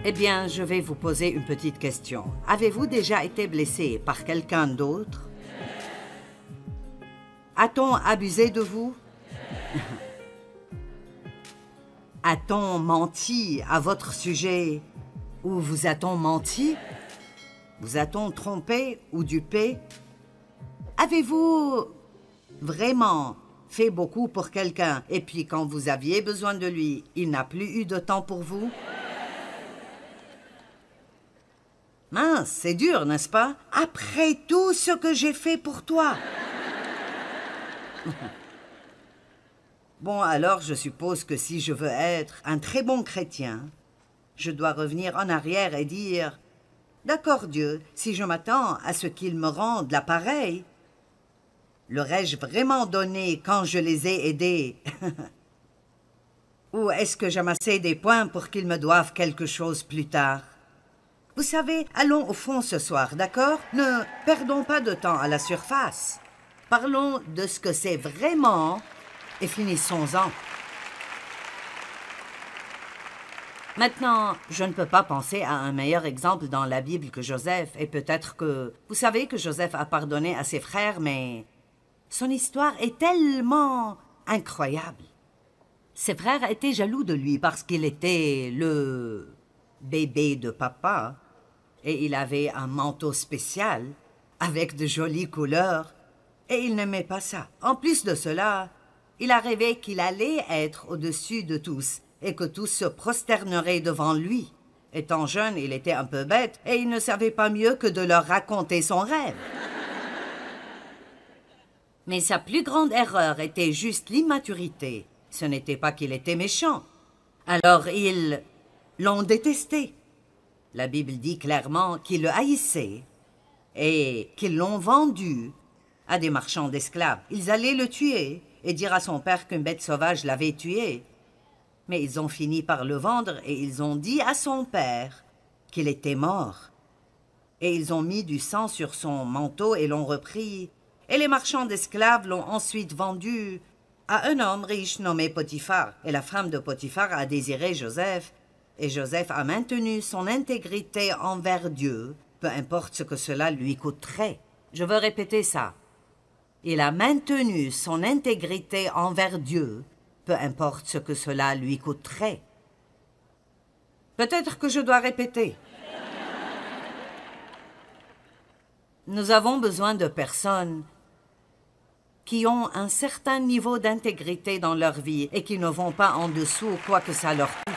Eh bien, je vais vous poser une petite question. Avez-vous déjà été blessé par quelqu'un d'autre? A-t-on abusé de vous? A-t-on menti à votre sujet? Ou vous a-t-on menti? Vous a-t-on trompé ou dupé? Avez-vous vraiment fait beaucoup pour quelqu'un et puis quand vous aviez besoin de lui, il n'a plus eu de temps pour vous? Mince, c'est dur, n'est-ce pas? Après tout ce que j'ai fait pour toi. Bon, alors je suppose que si je veux être un très bon chrétien, je dois revenir en arrière et dire « D'accord Dieu, si je m'attends à ce qu'il me rende l'appareil, l'aurais-je vraiment donné quand je les ai aidés? Ou est-ce que j'amassais des points pour qu'ils me doivent quelque chose plus tard? Vous savez, allons au fond ce soir, d'accord? Ne perdons pas de temps à la surface. Parlons de ce que c'est vraiment et finissons-en. Maintenant, je ne peux pas penser à un meilleur exemple dans la Bible que Joseph, et peut-être que... Vous savez que Joseph a pardonné à ses frères, mais son histoire est tellement incroyable. Ses frères étaient jaloux de lui parce qu'il était le bébé de papa, et il avait un manteau spécial avec de jolies couleurs, et il n'aimait pas ça. En plus de cela, il a rêvé qu'il allait être au-dessus de tous et que tous se prosterneraient devant lui. Étant jeune, il était un peu bête et il ne savait pas mieux que de leur raconter son rêve. Mais sa plus grande erreur était juste l'immaturité. Ce n'était pas qu'il était méchant. Alors ils l'ont détesté. La Bible dit clairement qu'ils le haïssaient et qu'ils l'ont vendu à des marchands d'esclaves. Ils allaient le tuer et dire à son père qu'une bête sauvage l'avait tué. Mais ils ont fini par le vendre et ils ont dit à son père qu'il était mort. Et ils ont mis du sang sur son manteau et l'ont repris. Et les marchands d'esclaves l'ont ensuite vendu à un homme riche nommé Potiphar. Et la femme de Potiphar a désiré Joseph. Et Joseph a maintenu son intégrité envers Dieu, peu importe ce que cela lui coûterait. Je veux répéter ça. Il a maintenu son intégrité envers Dieu, peu importe ce que cela lui coûterait. Peut-être que je dois répéter. Nous avons besoin de personnes qui ont un certain niveau d'intégrité dans leur vie et qui ne vont pas en dessous quoi que ça leur coûte.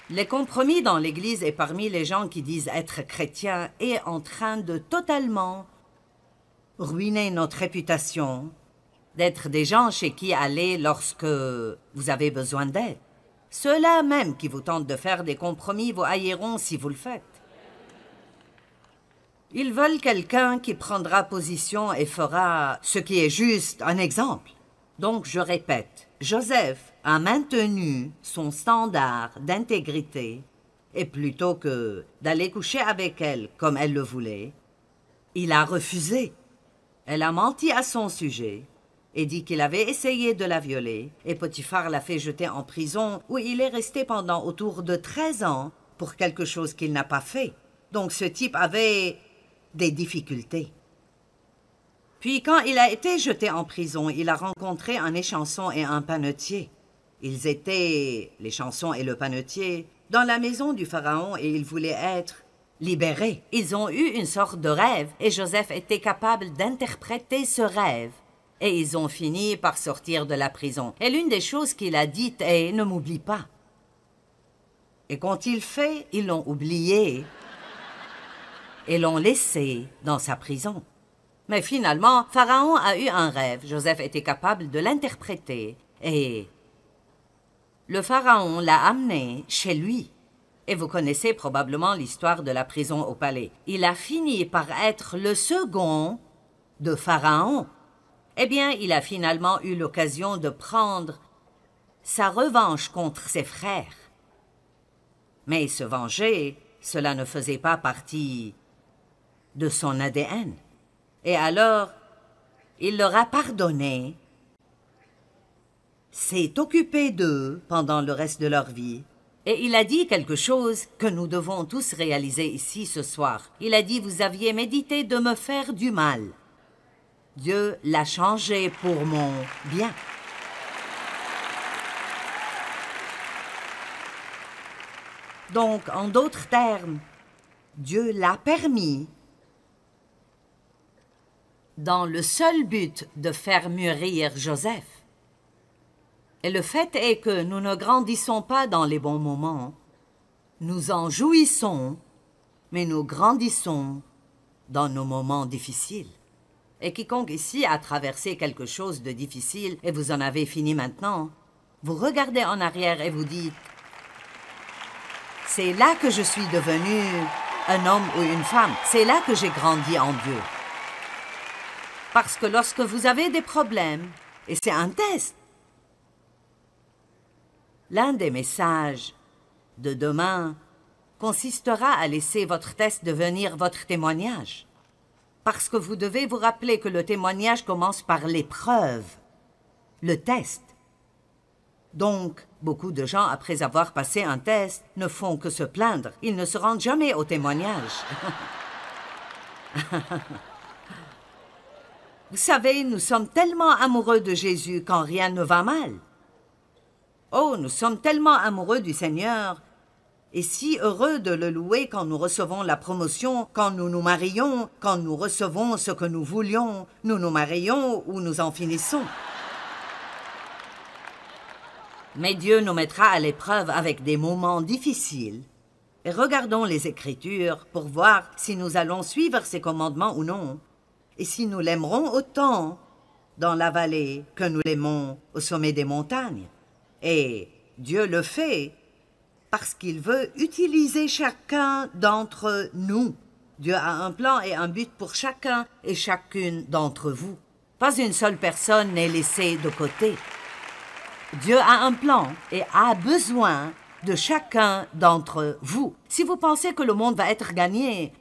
Les compromis dans l'Église et parmi les gens qui disent être chrétiens est en train de totalement ruiner notre réputation, d'être des gens chez qui aller lorsque vous avez besoin d'aide. Ceux-là même qui vous tentent de faire des compromis vous haïront si vous le faites. Ils veulent quelqu'un qui prendra position et fera ce qui est juste, un exemple. Donc je répète, Joseph a maintenu son standard d'intégrité et plutôt que d'aller coucher avec elle comme elle le voulait, il a refusé. Elle a menti à son sujet et dit qu'il avait essayé de la violer et Potiphar l'a fait jeter en prison où il est resté pendant autour de 13 ans pour quelque chose qu'il n'a pas fait. Donc ce type avait des difficultés. Puis quand il a été jeté en prison, il a rencontré un échanson et un panetier. Ils étaient, l'échanson et le panetier, dans la maison du pharaon et ils voulaient être libérés. Ils ont eu une sorte de rêve et Joseph était capable d'interpréter ce rêve. Et ils ont fini par sortir de la prison. Et l'une des choses qu'il a dites est « Ne m'oublie pas ». Et quand il fait, ils l'ont oublié et l'ont laissé dans sa prison. Mais finalement, Pharaon a eu un rêve. Joseph était capable de l'interpréter. Et le Pharaon l'a amené chez lui. Et vous connaissez probablement l'histoire de la prison au palais. Il a fini par être le second de Pharaon. Eh bien, il a finalement eu l'occasion de prendre sa revanche contre ses frères. Mais se venger, cela ne faisait pas partie de son ADN. Et alors, il leur a pardonné s'est occupé d'eux pendant le reste de leur vie. Et il a dit quelque chose que nous devons tous réaliser ici ce soir. Il a dit, vous aviez médité de me faire du mal. Dieu l'a changé pour mon bien. Donc, en d'autres termes, Dieu l'a permis dans le seul but de faire mûrir Joseph. Et le fait est que nous ne grandissons pas dans les bons moments. Nous en jouissons, mais nous grandissons dans nos moments difficiles. Et quiconque ici a traversé quelque chose de difficile et vous en avez fini maintenant, vous regardez en arrière et vous dites « C'est là que je suis devenu un homme ou une femme. C'est là que j'ai grandi en Dieu. » Parce que lorsque vous avez des problèmes, et c'est un test, l'un des messages de demain consistera à laisser votre test devenir votre témoignage. Parce que vous devez vous rappeler que le témoignage commence par l'épreuve, le test. Donc, beaucoup de gens, après avoir passé un test, ne font que se plaindre. Ils ne se rendent jamais au témoignage. Vous savez, nous sommes tellement amoureux de Jésus quand rien ne va mal. Oh, nous sommes tellement amoureux du Seigneur et si heureux de le louer quand nous recevons la promotion, quand nous nous marions, quand nous recevons ce que nous voulions, nous nous marions ou nous en finissons. Mais Dieu nous mettra à l'épreuve avec des moments difficiles. Et regardons les Écritures pour voir si nous allons suivre ses commandements ou non, et si nous l'aimerons autant dans la vallée que nous l'aimons au sommet des montagnes. Et Dieu le fait parce qu'il veut utiliser chacun d'entre nous. Dieu a un plan et un but pour chacun et chacune d'entre vous. Pas une seule personne n'est laissée de côté. Dieu a un plan et a besoin de chacun d'entre vous. Si vous pensez que le monde va être gagné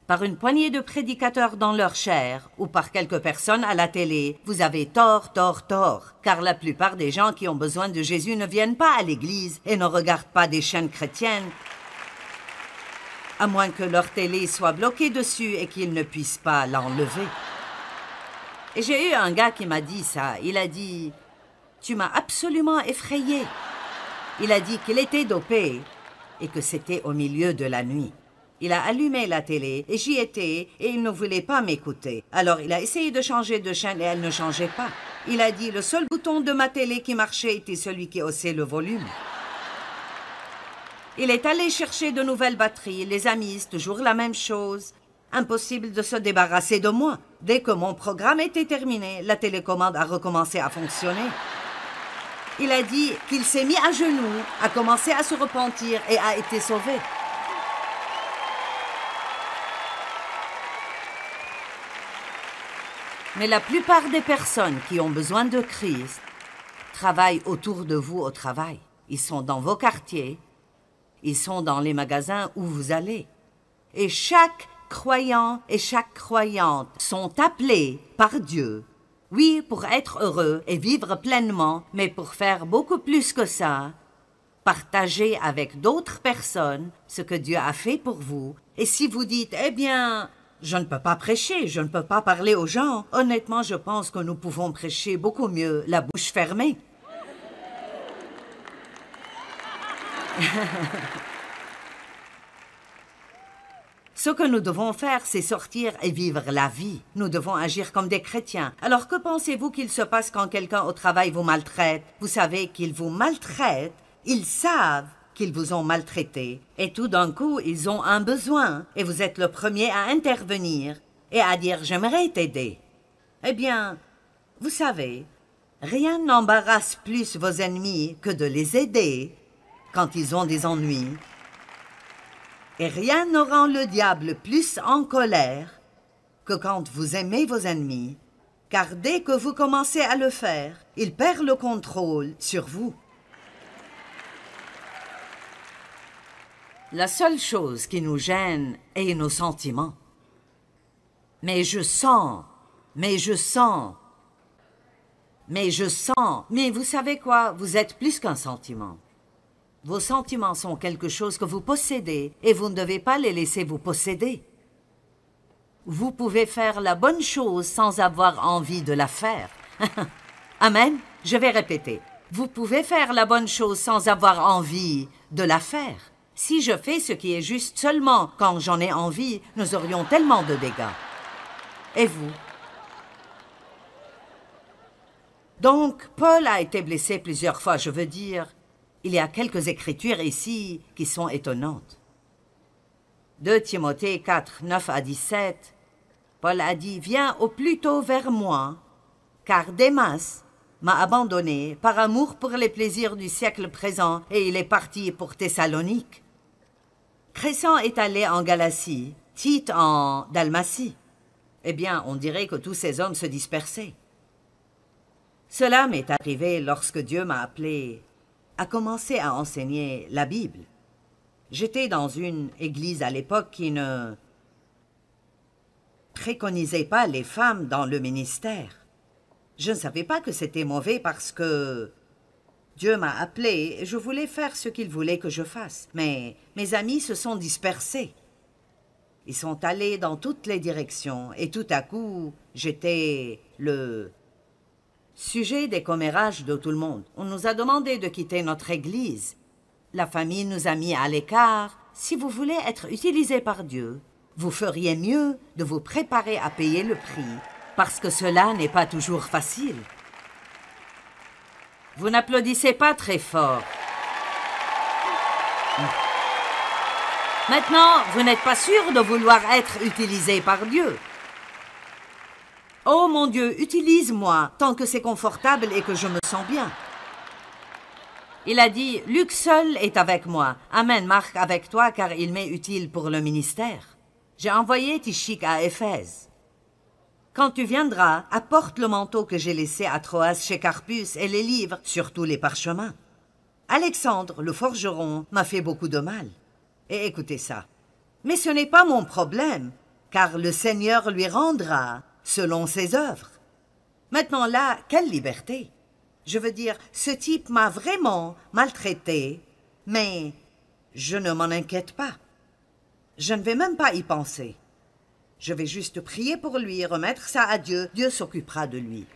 par une poignée de prédicateurs dans leur chair ou par quelques personnes à la télé, vous avez tort, car la plupart des gens qui ont besoin de Jésus ne viennent pas à l'église et ne regardent pas des chaînes chrétiennes, à moins que leur télé soit bloquée dessus et qu'ils ne puissent pas l'enlever. Et j'ai eu un gars qui m'a dit ça, il a dit « Tu m'as absolument effrayé ». Il a dit qu'il était dopé et que c'était au milieu de la nuit. Il a allumé la télé et j'y étais et il ne voulait pas m'écouter. Alors il a essayé de changer de chaîne et elle ne changeait pas. Il a dit le seul bouton de ma télé qui marchait était celui qui haussait le volume. Il est allé chercher de nouvelles batteries. Les amis, c'est toujours la même chose. Impossible de se débarrasser de moi. Dès que mon programme était terminé, la télécommande a recommencé à fonctionner. Il a dit qu'il s'est mis à genoux, a commencé à se repentir et a été sauvé. Mais la plupart des personnes qui ont besoin de Christ travaillent autour de vous au travail. Ils sont dans vos quartiers, ils sont dans les magasins où vous allez. Et chaque croyant et chaque croyante sont appelés par Dieu, oui, pour être heureux et vivre pleinement, mais pour faire beaucoup plus que ça, partager avec d'autres personnes ce que Dieu a fait pour vous. Et si vous dites, eh bien, je ne peux pas prêcher, je ne peux pas parler aux gens. Honnêtement, je pense que nous pouvons prêcher beaucoup mieux la bouche fermée. Ce que nous devons faire, c'est sortir et vivre la vie. Nous devons agir comme des chrétiens. Alors que pensez-vous qu'il se passe quand quelqu'un au travail vous maltraite? Vous savez qu'ils vous maltraitent, ils savent qu'ils vous ont maltraité, et tout d'un coup, ils ont un besoin, et vous êtes le premier à intervenir et à dire « j'aimerais t'aider ». Eh bien, vous savez, rien n'embarrasse plus vos ennemis que de les aider quand ils ont des ennuis. Et rien ne rend le diable plus en colère que quand vous aimez vos ennemis, car dès que vous commencez à le faire, il perd le contrôle sur vous. La seule chose qui nous gêne est nos sentiments. Mais je sens. Mais je sens. Mais vous savez quoi? Vous êtes plus qu'un sentiment. Vos sentiments sont quelque chose que vous possédez et vous ne devez pas les laisser vous posséder. Vous pouvez faire la bonne chose sans avoir envie de la faire. Amen. Je vais répéter. Vous pouvez faire la bonne chose sans avoir envie de la faire. Si je fais ce qui est juste seulement quand j'en ai envie, nous aurions tellement de dégâts. Et vous? Donc, Paul a été blessé plusieurs fois, je veux dire. Il y a quelques écritures ici qui sont étonnantes. 2 Timothée 4, 9 à 17, Paul a dit « Viens au plus tôt vers moi, car Démas m'a abandonné par amour pour les plaisirs du siècle présent et il est parti pour Thessalonique. Crescent est allé en Galatie, Tite en Dalmatie. Eh bien, on dirait que tous ces hommes se dispersaient. Cela m'est arrivé lorsque Dieu m'a appelé à commencer à enseigner la Bible. J'étais dans une église à l'époque qui ne préconisait pas les femmes dans le ministère. Je ne savais pas que c'était mauvais parce que Dieu m'a appelé et je voulais faire ce qu'il voulait que je fasse. Mais mes amis se sont dispersés. Ils sont allés dans toutes les directions et tout à coup, j'étais le sujet des commérages de tout le monde. On nous a demandé de quitter notre église. La famille nous a mis à l'écart. Si vous voulez être utilisé par Dieu, vous feriez mieux de vous préparer à payer le prix, parce que cela n'est pas toujours facile. Vous n'applaudissez pas très fort. Maintenant, vous n'êtes pas sûr de vouloir être utilisé par Dieu. Oh mon Dieu, utilise-moi tant que c'est confortable et que je me sens bien. Il a dit, Luc seul est avec moi. Amen, Marc avec toi, car il m'est utile pour le ministère. J'ai envoyé Tychik à Éphèse. Quand tu viendras, apporte le manteau que j'ai laissé à Troas chez Carpus et les livres, surtout les parchemins. Alexandre, le forgeron, m'a fait beaucoup de mal. Et écoutez ça. Mais ce n'est pas mon problème, car le Seigneur lui rendra selon ses œuvres. Maintenant là, quelle liberté! Je veux dire, ce type m'a vraiment maltraité, mais je ne m'en inquiète pas. Je ne vais même pas y penser. Je vais juste prier pour lui, remettre ça à Dieu. Dieu s'occupera de lui.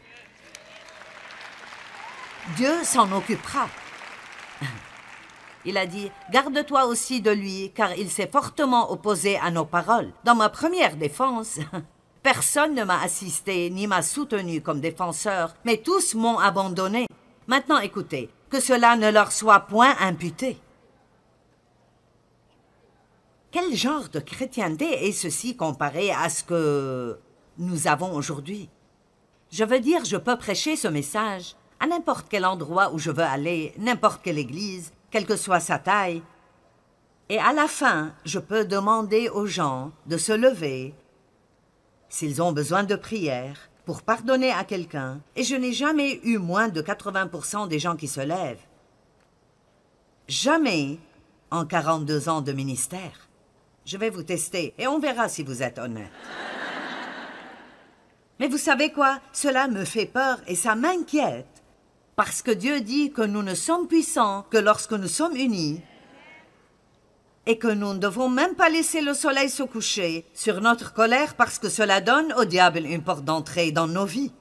Dieu s'en occupera. Il a dit, garde-toi aussi de lui, car il s'est fortement opposé à nos paroles. Dans ma première défense, personne ne m'a assisté ni m'a soutenu comme défenseur, mais tous m'ont abandonné. Maintenant, écoutez, que cela ne leur soit point imputé. Quel genre de chrétienté est ceci comparé à ce que nous avons aujourd'hui? Je veux dire, je peux prêcher ce message à n'importe quel endroit où je veux aller, n'importe quelle église, quelle que soit sa taille. Et à la fin, je peux demander aux gens de se lever s'ils ont besoin de prière pour pardonner à quelqu'un. Et je n'ai jamais eu moins de 80% des gens qui se lèvent. Jamais en 42 ans de ministère. Je vais vous tester et on verra si vous êtes honnête. Mais vous savez quoi? Cela me fait peur et ça m'inquiète. Parce que Dieu dit que nous ne sommes puissants que lorsque nous sommes unis et que nous ne devons même pas laisser le soleil se coucher sur notre colère parce que cela donne au diable une porte d'entrée dans nos vies.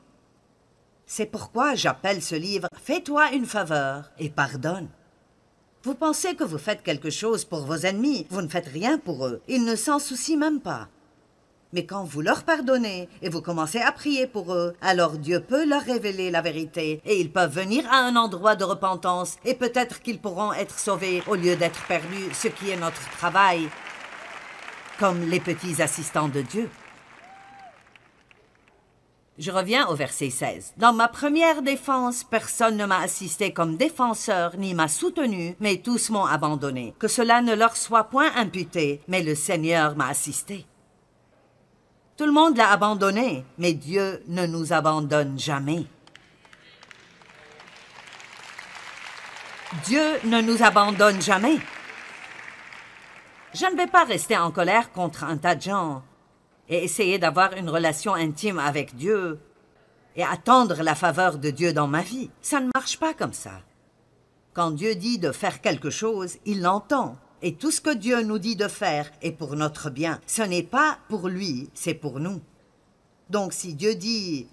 C'est pourquoi j'appelle ce livre « Fais-toi une faveur et pardonne ». Vous pensez que vous faites quelque chose pour vos ennemis, vous ne faites rien pour eux. Ils ne s'en soucient même pas. Mais quand vous leur pardonnez et vous commencez à prier pour eux, alors Dieu peut leur révéler la vérité et ils peuvent venir à un endroit de repentance et peut-être qu'ils pourront être sauvés au lieu d'être perdus, ce qui est notre travail, comme les petits assistants de Dieu. Je reviens au verset 16. Dans ma première défense, personne ne m'a assisté comme défenseur, ni m'a soutenu, mais tous m'ont abandonné. Que cela ne leur soit point imputé, mais le Seigneur m'a assisté. Tout le monde l'a abandonné, mais Dieu ne nous abandonne jamais. Dieu ne nous abandonne jamais. Je ne vais pas rester en colère contre un tas de gens et essayer d'avoir une relation intime avec Dieu et attendre la faveur de Dieu dans ma vie. Ça ne marche pas comme ça. Quand Dieu dit de faire quelque chose, il l'entend. Et tout ce que Dieu nous dit de faire est pour notre bien. Ce n'est pas pour lui, c'est pour nous. Donc si Dieu dit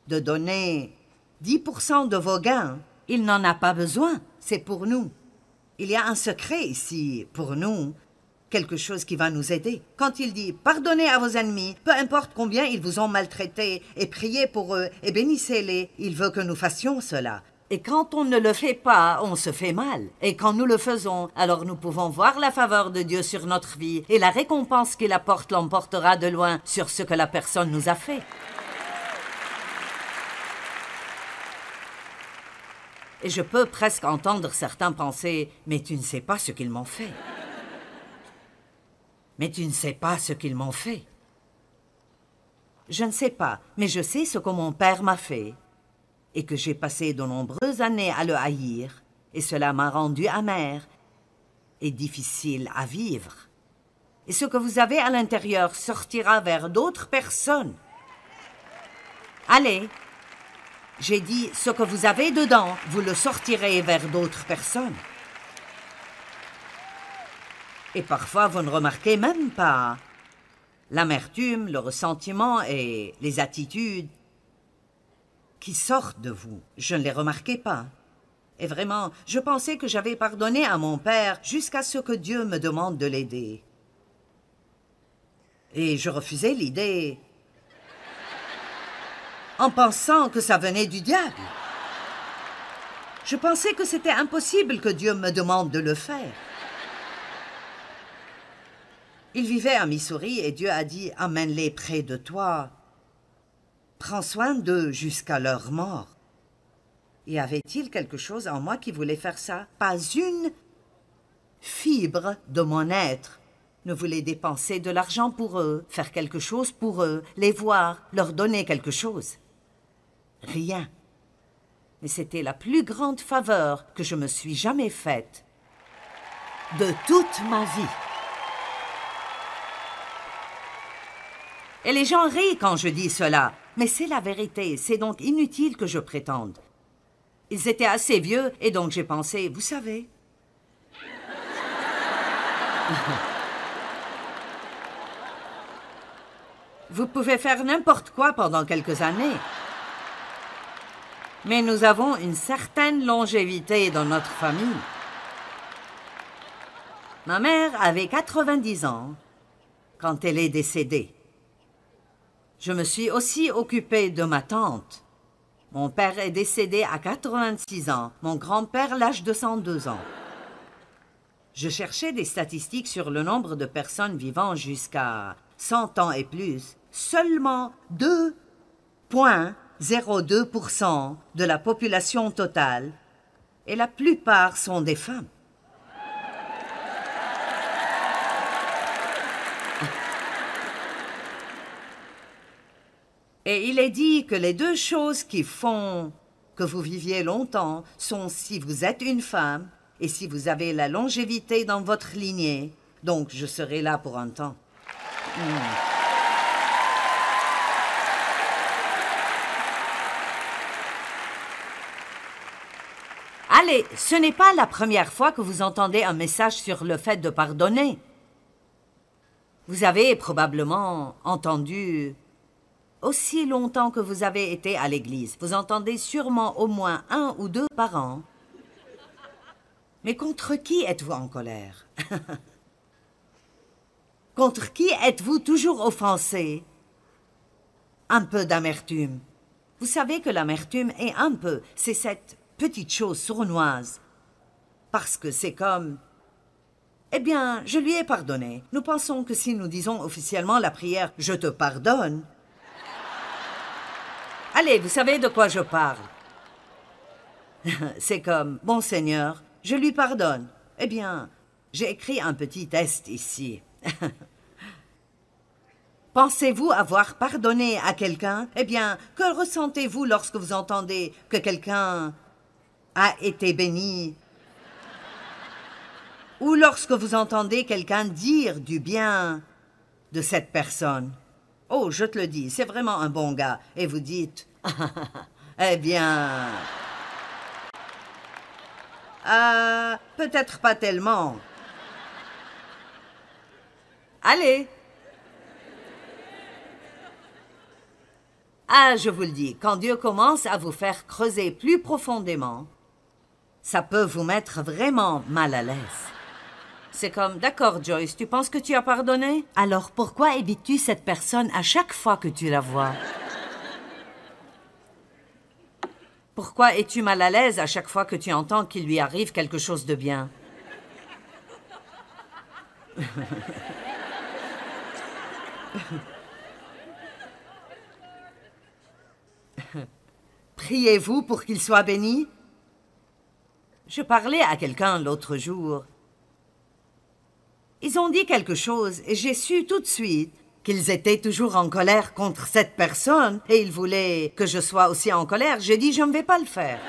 de donner 10% de vos gains, il n'en a pas besoin, c'est pour nous. Il y a un secret ici, pour nous, quelque chose qui va nous aider. Quand il dit « Pardonnez à vos ennemis, peu importe combien ils vous ont maltraités, et priez pour eux, et bénissez-les », il veut que nous fassions cela. Et quand on ne le fait pas, on se fait mal. Et quand nous le faisons, alors nous pouvons voir la faveur de Dieu sur notre vie, et la récompense qu'il apporte l'emportera de loin sur ce que la personne nous a fait. Et je peux presque entendre certains penser « Mais tu ne sais pas ce qu'ils m'ont fait. » Mais tu ne sais pas ce qu'ils m'ont fait. Je ne sais pas, mais je sais ce que mon père m'a fait et que j'ai passé de nombreuses années à le haïr, et cela m'a rendu amer et difficile à vivre. Et ce que vous avez à l'intérieur sortira vers d'autres personnes. Allez, j'ai dit, ce que vous avez dedans, vous le sortirez vers d'autres personnes. Et parfois, vous ne remarquez même pas l'amertume, le ressentiment et les attitudes qui sortent de vous. Je ne les remarquais pas. Et vraiment, je pensais que j'avais pardonné à mon père jusqu'à ce que Dieu me demande de l'aider. Et je refusais l'idée en pensant que ça venait du diable. Je pensais que c'était impossible que Dieu me demande de le faire. Il vivait à Missouri et Dieu a dit « Amène-les près de toi. Prends soin d'eux jusqu'à leur mort. » Y avait-il quelque chose en moi qui voulait faire ça? Pas une fibre de mon être ne voulait dépenser de l'argent pour eux, faire quelque chose pour eux, les voir, leur donner quelque chose. Rien. Mais c'était la plus grande faveur que je me suis jamais faite de toute ma vie. Et les gens rient quand je dis cela, mais c'est la vérité, c'est donc inutile que je prétende. Ils étaient assez vieux et donc j'ai pensé, vous savez... Vous pouvez faire n'importe quoi pendant quelques années. Mais nous avons une certaine longévité dans notre famille. Ma mère avait 90 ans quand elle est décédée. Je me suis aussi occupée de ma tante. Mon père est décédé à 86 ans, mon grand-père l'âge de 102 ans. Je cherchais des statistiques sur le nombre de personnes vivant jusqu'à 100 ans et plus. Seulement 2,02% de la population totale, et la plupart sont des femmes. Et il est dit que les deux choses qui font que vous viviez longtemps sont si vous êtes une femme et si vous avez la longévité dans votre lignée. Donc, je serai là pour un temps. Allez, ce n'est pas la première fois que vous entendez un message sur le fait de pardonner. Vous avez probablement entendu, aussi longtemps que vous avez été à l'église, vous entendez sûrement au moins 1 ou 2 par an. Mais contre qui êtes-vous en colère? Contre qui êtes-vous toujours offensé? Un peu d'amertume. Vous savez que l'amertume est un peu, c'est cette petite chose sournoise. Parce que c'est comme... Eh bien, je lui ai pardonné. Nous pensons que si nous disons officiellement la prière « Je te pardonne », allez, vous savez de quoi je parle. C'est comme « Bon Seigneur, je lui pardonne ». Eh bien, j'ai écrit un petit test ici. Pensez-vous avoir pardonné à quelqu'un? Eh bien, que ressentez-vous lorsque vous entendez que quelqu'un a été béni? Ou lorsque vous entendez quelqu'un dire du bien de cette personne? Oh, je te le dis, c'est vraiment un bon gars. Et vous dites, eh bien... Ah, peut-être pas tellement. Allez. Ah, je vous le dis, quand Dieu commence à vous faire creuser plus profondément, ça peut vous mettre vraiment mal à l'aise. C'est comme, d'accord Joyce, tu penses que tu as pardonné? Alors pourquoi évites-tu cette personne à chaque fois que tu la vois? Pourquoi es-tu mal à l'aise à chaque fois que tu entends qu'il lui arrive quelque chose de bien? Priez-vous pour qu'il soit béni? Je parlais à quelqu'un l'autre jour. Ils ont dit quelque chose et j'ai su tout de suite qu'ils étaient toujours en colère contre cette personne et ils voulaient que je sois aussi en colère. J'ai dit, je ne vais pas le faire.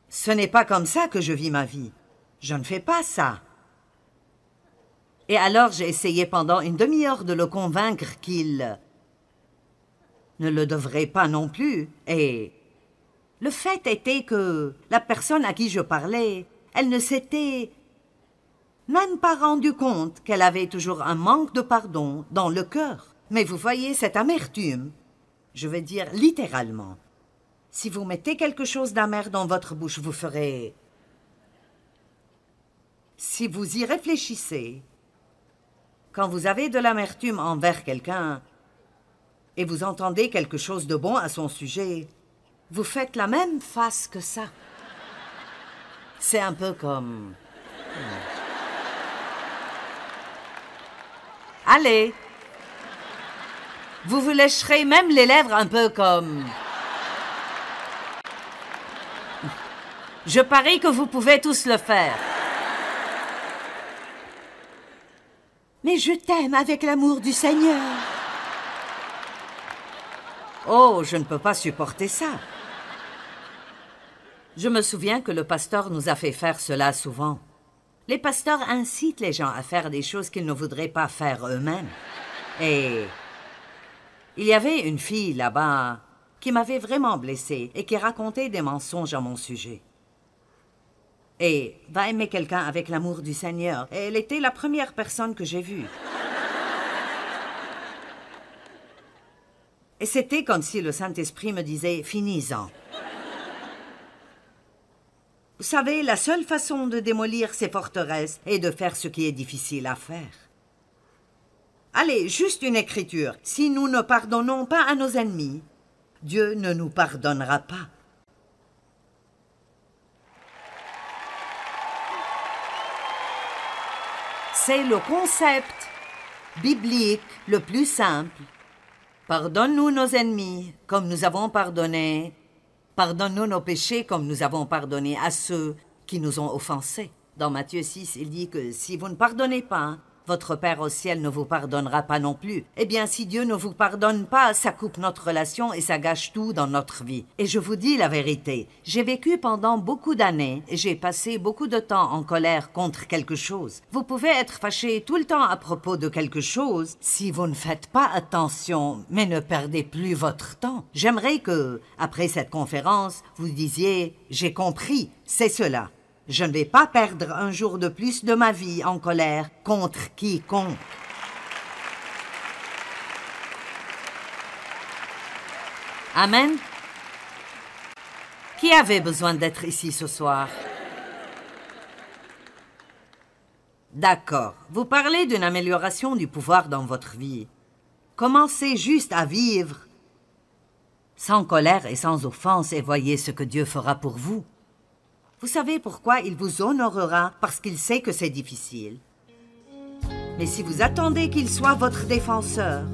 Ce n'est pas comme ça que je vis ma vie. Je ne fais pas ça. Et alors j'ai essayé pendant une demi-heure de le convaincre qu'il ne le devrait pas non plus. Et le fait était que la personne à qui je parlais, elle ne s'était même pas rendu compte qu'elle avait toujours un manque de pardon dans le cœur. Mais vous voyez, cette amertume, je veux dire littéralement, si vous mettez quelque chose d'amer dans votre bouche, vous ferez... Si vous y réfléchissez, quand vous avez de l'amertume envers quelqu'un et vous entendez quelque chose de bon à son sujet, vous faites la même face que ça. C'est un peu comme... Allez, vous vous lécherez même les lèvres un peu comme... Je parie que vous pouvez tous le faire. Mais je t'aime avec l'amour du Seigneur. Oh, je ne peux pas supporter ça. Je me souviens que le pasteur nous a fait faire cela souvent. Les pasteurs incitent les gens à faire des choses qu'ils ne voudraient pas faire eux-mêmes. Et il y avait une fille là-bas qui m'avait vraiment blessée et qui racontait des mensonges à mon sujet. Et va aimer quelqu'un avec l'amour du Seigneur. Et elle était la première personne que j'ai vue. Et c'était comme si le Saint-Esprit me disait « Finis-en ». Vous savez, la seule façon de démolir ces forteresses est de faire ce qui est difficile à faire. Allez, juste une écriture. Si nous ne pardonnons pas à nos ennemis, Dieu ne nous pardonnera pas. C'est le concept biblique le plus simple. Pardonne-nous nos ennemis comme nous avons pardonné. Pardonne-nous nos péchés comme nous avons pardonné à ceux qui nous ont offensés. Dans Matthieu 6, il dit que si vous ne pardonnez pas, votre Père au ciel ne vous pardonnera pas non plus. Eh bien, si Dieu ne vous pardonne pas, ça coupe notre relation et ça gâche tout dans notre vie. Et je vous dis la vérité, j'ai vécu pendant beaucoup d'années et j'ai passé beaucoup de temps en colère contre quelque chose. Vous pouvez être fâché tout le temps à propos de quelque chose si vous ne faites pas attention, mais ne perdez plus votre temps. J'aimerais que, après cette conférence, vous disiez « J'ai compris, c'est cela ». Je ne vais pas perdre un jour de plus de ma vie en colère contre quiconque. Amen. Qui avait besoin d'être ici ce soir? D'accord. Vous parlez d'une amélioration du pouvoir dans votre vie. Commencez juste à vivre sans colère et sans offense et voyez ce que Dieu fera pour vous. Vous savez pourquoi il vous honorera? Parce qu'il sait que c'est difficile. Mais si vous attendez qu'il soit votre défenseur,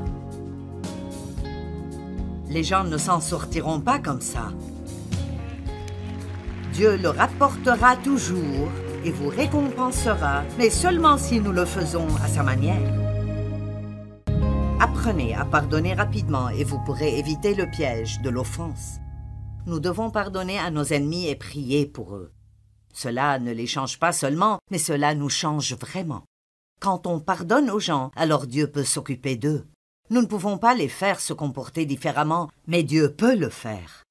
les gens ne s'en sortiront pas comme ça. Dieu le rapportera toujours et vous récompensera, mais seulement si nous le faisons à sa manière. Apprenez à pardonner rapidement et vous pourrez éviter le piège de l'offense. Nous devons pardonner à nos ennemis et prier pour eux. Cela ne les change pas seulement, mais cela nous change vraiment. Quand on pardonne aux gens, alors Dieu peut s'occuper d'eux. Nous ne pouvons pas les faire se comporter différemment, mais Dieu peut le faire.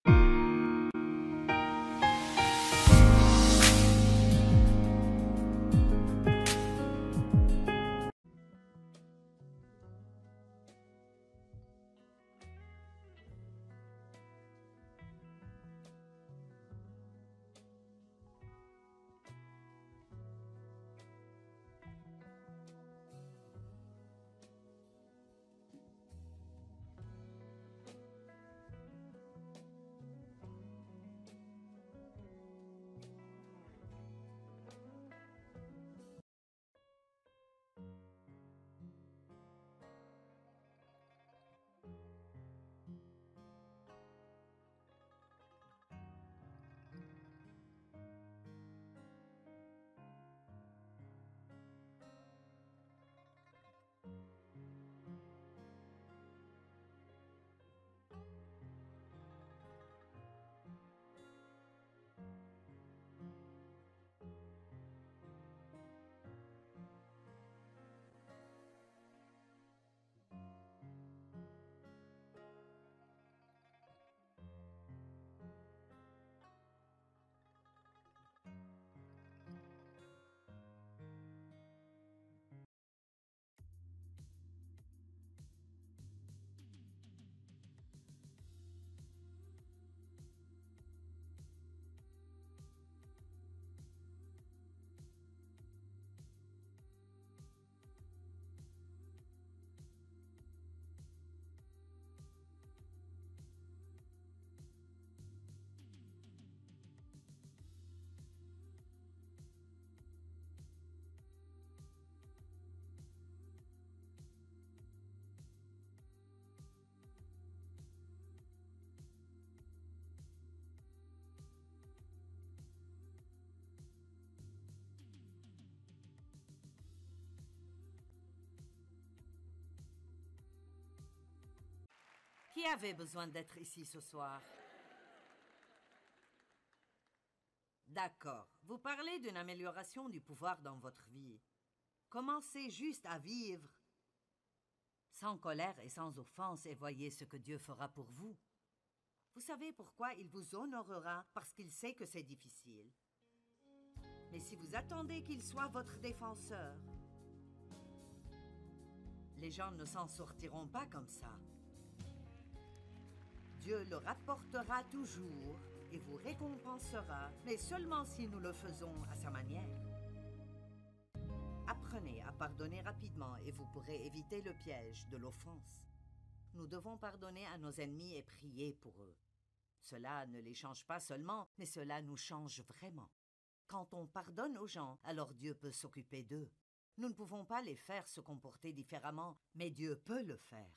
Qui avait besoin d'être ici ce soir? D'accord. Vous parlez d'une amélioration du pouvoir dans votre vie. Commencez juste à vivre sans colère et sans offense et voyez ce que Dieu fera pour vous. Vous savez pourquoi il vous honorera? Parce qu'il sait que c'est difficile. Mais si vous attendez qu'il soit votre défenseur, les gens ne s'en sortiront pas comme ça. Dieu le rapportera toujours et vous récompensera, mais seulement si nous le faisons à sa manière. Apprenez à pardonner rapidement et vous pourrez éviter le piège de l'offense. Nous devons pardonner à nos ennemis et prier pour eux. Cela ne les change pas seulement, mais cela nous change vraiment. Quand on pardonne aux gens, alors Dieu peut s'occuper d'eux. Nous ne pouvons pas les faire se comporter différemment, mais Dieu peut le faire.